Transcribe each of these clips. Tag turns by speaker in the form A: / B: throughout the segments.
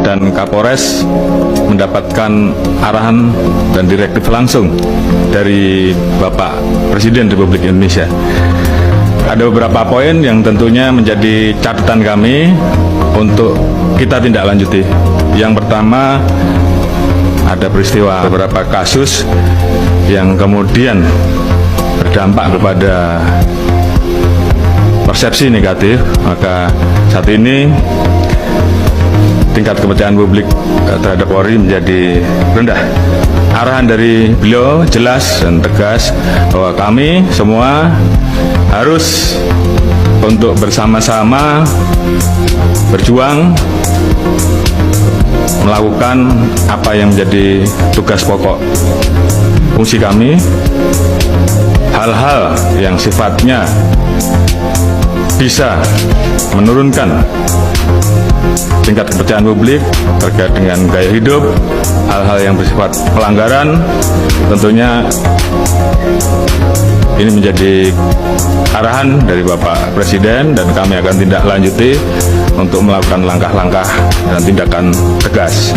A: dan Kapolres mendapatkan arahan dan direktif langsung dari Bapak Presiden Republik Indonesia. Ada beberapa poin yang tentunya menjadi catatan kami untuk kita tindak lanjuti. Yang pertama, ada peristiwa beberapa kasus yang kemudian berdampak kepada persepsi negatif, maka saat ini tingkat kepercayaan publik terhadap Polri menjadi rendah. Arahan dari beliau jelas dan tegas bahwa kami semua harus untuk bersama-sama berjuang melakukan apa yang menjadi tugas pokok fungsi kami. Hal-hal yang sifatnya bisa menurunkan tingkat kepercayaan publik terkait dengan gaya hidup, hal-hal yang bersifat pelanggaran, tentunya ini menjadi arahan dari Bapak Presiden dan kami akan tindak lanjuti untuk melakukan langkah-langkah dan tindakan tegas.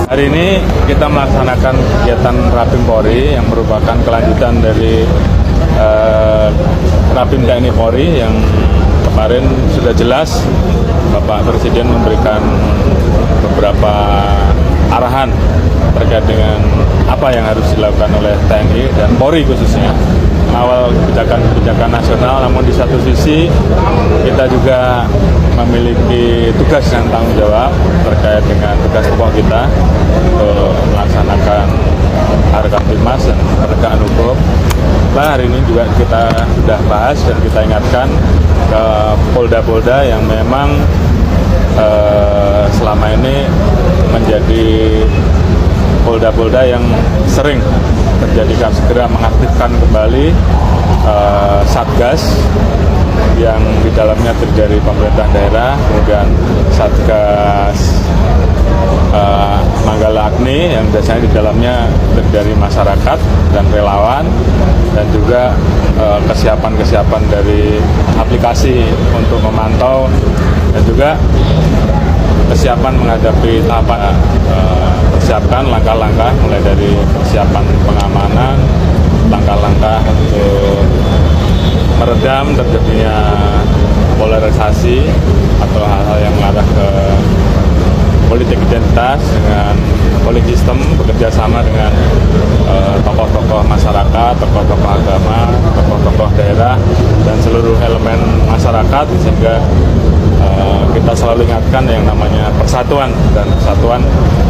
A: Hari ini kita melaksanakan kegiatan Rapim Polri yang merupakan kelanjutan dari Rapim TNI Polri yang kemarin sudah jelas Bapak Presiden memberikan beberapa arahan terkait dengan apa yang harus dilakukan oleh TNI dan Polri khususnya mengawal kebijakan nasional, namun di satu sisi kita juga memiliki tugas dan tanggung jawab terkait dengan tugas pokok kita untuk melaksanakan harkat Tipmas dan penegakan hukum. Nah, hari ini juga kita sudah bahas dan kita ingatkan ke polda-polda yang memang selama ini menjadi polda-polda yang sering terjadi, segera mengaktifkan kembali Satgas yang di dalamnya terdiri dari pemerintah daerah, kemudian Satgas Manggala Agni yang biasanya di dalamnya terdiri dari masyarakat dan relawan, dan juga kesiapan dari aplikasi untuk memantau dan juga kesiapan menghadapi tahapan persiapkan langkah-langkah mulai dari persiapan pengamanan, langkah-langkah untuk meredam terjadinya polarisasi atau hal-hal yang mengarah ke politik identitas dengan politik sistem, bekerja sama dengan tokoh-tokoh masyarakat, tokoh-tokoh agama, tokoh-tokoh daerah, dan seluruh elemen masyarakat, sehingga kita selalu ingatkan yang namanya persatuan, dan persatuan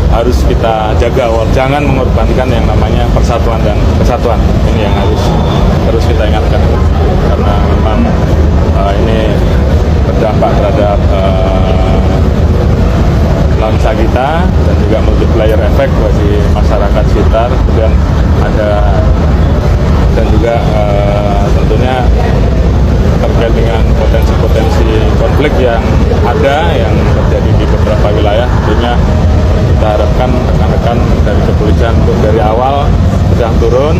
A: harus kita jaga, jangan mengorbankan yang namanya persatuan dan kesatuan. Ini yang harus terus kita ingatkan, karena memang ini berdampak terhadap bangsa kita dan juga multiplier efek bagi masyarakat sekitar. Kemudian ada dan juga tentunya terkait dengan potensi-potensi konflik yang ada yang terjadi di beberapa wilayah. Tentunya kita harapkan rekan-rekan dari kepolisian untuk dari awal sudah turun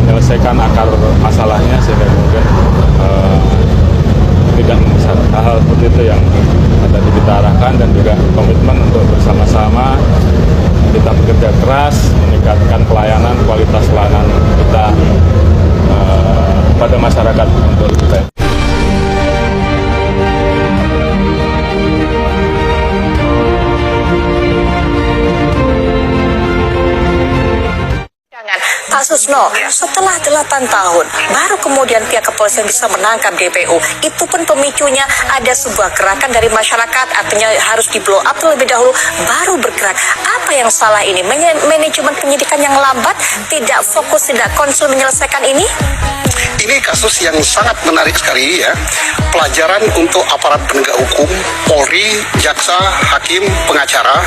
A: menyelesaikan akar masalahnya, sehingga kemudian tidak membesar. Hal-hal seperti itu yang tadi kita arahkan, dan juga komitmen untuk bersama-sama kita bekerja keras meningkatkan pelayanan, kualitas pelayanan kita pada masyarakat untuk lebih baik.
B: Pak Susno, setelah 8 tahun, baru kemudian pihak kepolisian bisa menangkap DPO. Itu pun pemicunya ada sebuah gerakan dari masyarakat, artinya harus di blow up terlebih dahulu, baru bergerak. Apa yang salah ini? Manajemen penyidikan yang lambat, tidak fokus, tidak konsul menyelesaikan ini?
C: Ini kasus yang sangat menarik sekali ya. Pelajaran untuk aparat penegak hukum, Polri, jaksa, hakim, pengacara,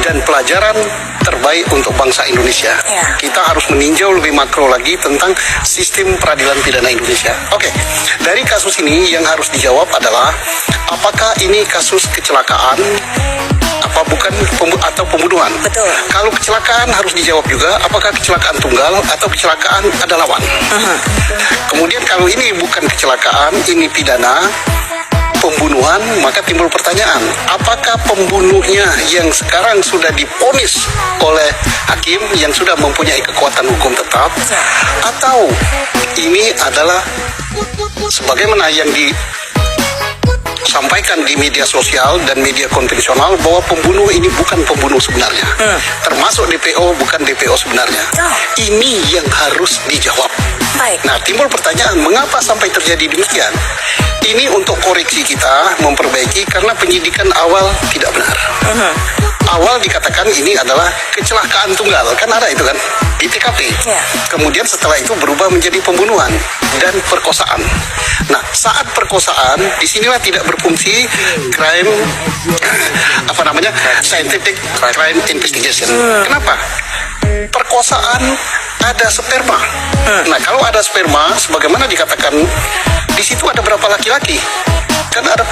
C: dan pelajaran terbaik untuk bangsa Indonesia.
B: Ya.
C: Kita harus meninjau lebih makro lagi tentang sistem peradilan pidana Indonesia. Oke, dari kasus ini yang harus dijawab adalah apakah ini kasus kecelakaan apa bukan atau pembunuhan.
B: Betul.
C: Kalau kecelakaan harus dijawab juga apakah kecelakaan tunggal atau kecelakaan ada lawan. Kemudian kalau ini bukan kecelakaan, ini pidana, pembunuhan, maka timbul pertanyaan, apakah pembunuhnya yang sekarang sudah divonis oleh hakim yang sudah mempunyai kekuatan hukum tetap, atau ini adalah sebagaimana yang disampaikan di media sosial dan media konvensional bahwa pembunuh ini bukan pembunuh sebenarnya, termasuk DPO bukan DPO sebenarnya. Ini yang harus dijawab.
B: Baik.
C: Nah, timbul pertanyaan, mengapa sampai terjadi demikian? Ini untuk koreksi kita, memperbaiki, karena penyidikan awal tidak benar. Awal dikatakan ini adalah kecelakaan tunggal, kan ada itu kan, di TKP.
B: Ya.
C: Kemudian setelah itu berubah menjadi pembunuhan dan perkosaan. Nah, saat perkosaan, disinilah tidak berfungsi crime, scientific crime investigation. Kenapa? Perkosaan ada sperma. Nah, kalau ada sperma, sebagaimana dikatakan, di situ ada berapa laki-laki? Kan ada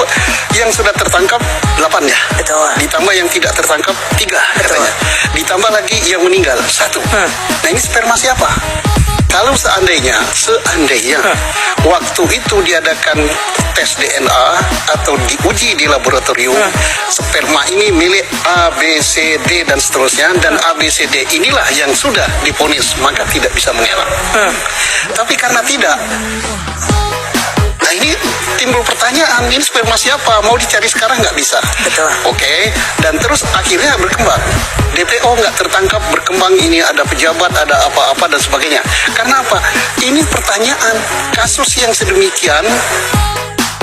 C: yang sudah tertangkap 8 ya.
B: Betul.
C: Ditambah yang tidak tertangkap 3 katanya. Ditambah lagi yang meninggal 1. Nah, ini sperma siapa? Kalau seandainya waktu itu diadakan tes DNA atau diuji di laboratorium, sperma ini milik A, B, C, D dan seterusnya, dan A, B, C, D inilah yang sudah divonis, maka tidak bisa mengelak. Tapi karena tidak, nah ini timbul pertanyaan, ini sperma siapa? Mau dicari sekarang nggak bisa.
B: Betul.
C: Oke, dan terus akhirnya berkembang. DPO nggak tertangkap, berkembang, ini ada pejabat, ada apa-apa dan sebagainya. Karena apa? Ini pertanyaan, kasus yang sedemikian,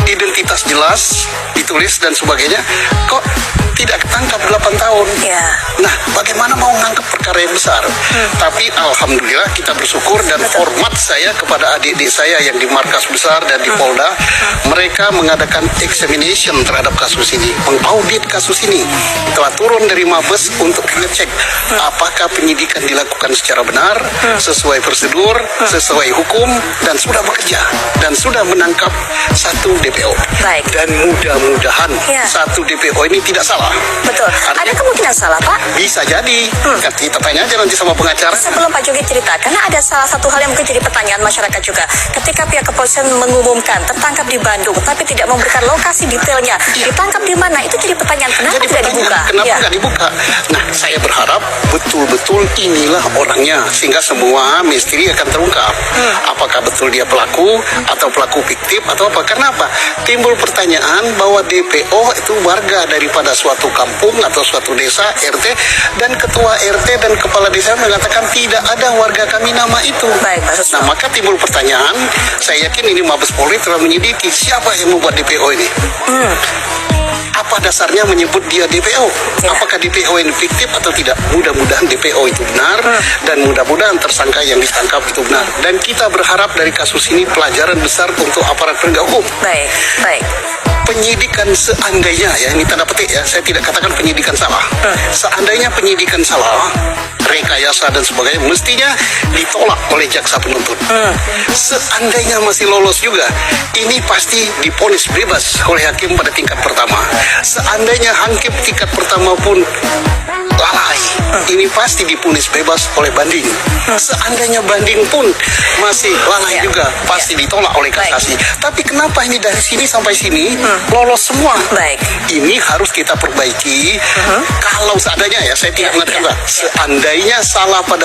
C: identitas jelas, ditulis dan sebagainya, kok tidak ketangkap 8 tahun?
B: Ya.
C: Nah, bagaimana mau ngangkep perkara yang besar? Tapi alhamdulillah kita bersyukur, dan hormat saya kepada adik-adik saya yang di markas besar dan di Polda, mereka mengadakan examination terhadap kasus ini, mengaudit kasus ini. Telah turun dari Mabes untuk ngecek apakah penyidikan dilakukan secara benar, sesuai prosedur, sesuai hukum, dan sudah bekerja dan sudah menangkap 1 DPO.
B: Baik.
C: Dan mudah-mudahan
B: Ya.
C: 1 DPO ini tidak salah.
B: Betul. Ada kemungkinan salah, Pak?
C: Bisa jadi. Kan kita tanya aja nanti sama pengacara.
B: Sebelum Pak Jogi cerita, karena ada salah satu hal yang mungkin jadi pertanyaan masyarakat juga. Ketika pihak kepolisian mengumumkan tertangkap di Bandung, tapi tidak memberikan lokasi detailnya, ditangkap di mana, itu jadi pertanyaan, kenapa
C: Jadi
B: tidak dibuka?
C: Kenapa
B: Ya.
C: nggak dibuka? Nah, saya berharap betul-betul inilah orangnya, sehingga semua misteri akan terungkap. Apakah betul dia pelaku atau pelaku fiktif atau apa? Karena apa? Timbul pertanyaan bahwa DPO itu warga daripada suatu kampung atau suatu desa, RT, dan ketua RT dan kepala desa mengatakan tidak ada warga kami nama itu.
B: Baik, Pak Susno.
C: Nah, maka timbul pertanyaan, saya yakin ini Mabes Polri telah menyelidiki siapa yang membuat DPO ini. Apa dasarnya menyebut dia DPO?
B: Ya.
C: Apakah DPO ini fiktif atau tidak? Mudah-mudahan DPO itu benar, dan mudah-mudahan tersangka yang ditangkap itu benar. Dan kita berharap dari kasus ini pelajaran besar untuk aparat penegak hukum.
B: Baik, baik.
C: Penyidikan seandainya, ya ini tanda petik ya, saya tidak katakan penyidikan salah. Seandainya penyidikan salah, rekayasa dan sebagainya, mestinya ditolak oleh jaksa penuntut. Seandainya masih lolos juga, ini pasti divonis bebas oleh hakim pada tingkat pertama. Seandainya hakim tingkat pertama pun lalai, ini pasti divonis bebas oleh banding. Seandainya banding pun masih lalai juga, pasti ditolak oleh kasasi. Tapi kenapa ini dari sini sampai sini lolos semua?
B: Baik.
C: Ini harus kita perbaiki. Kalau seandainya, ya saya tidak mengatakan seandainya salah pada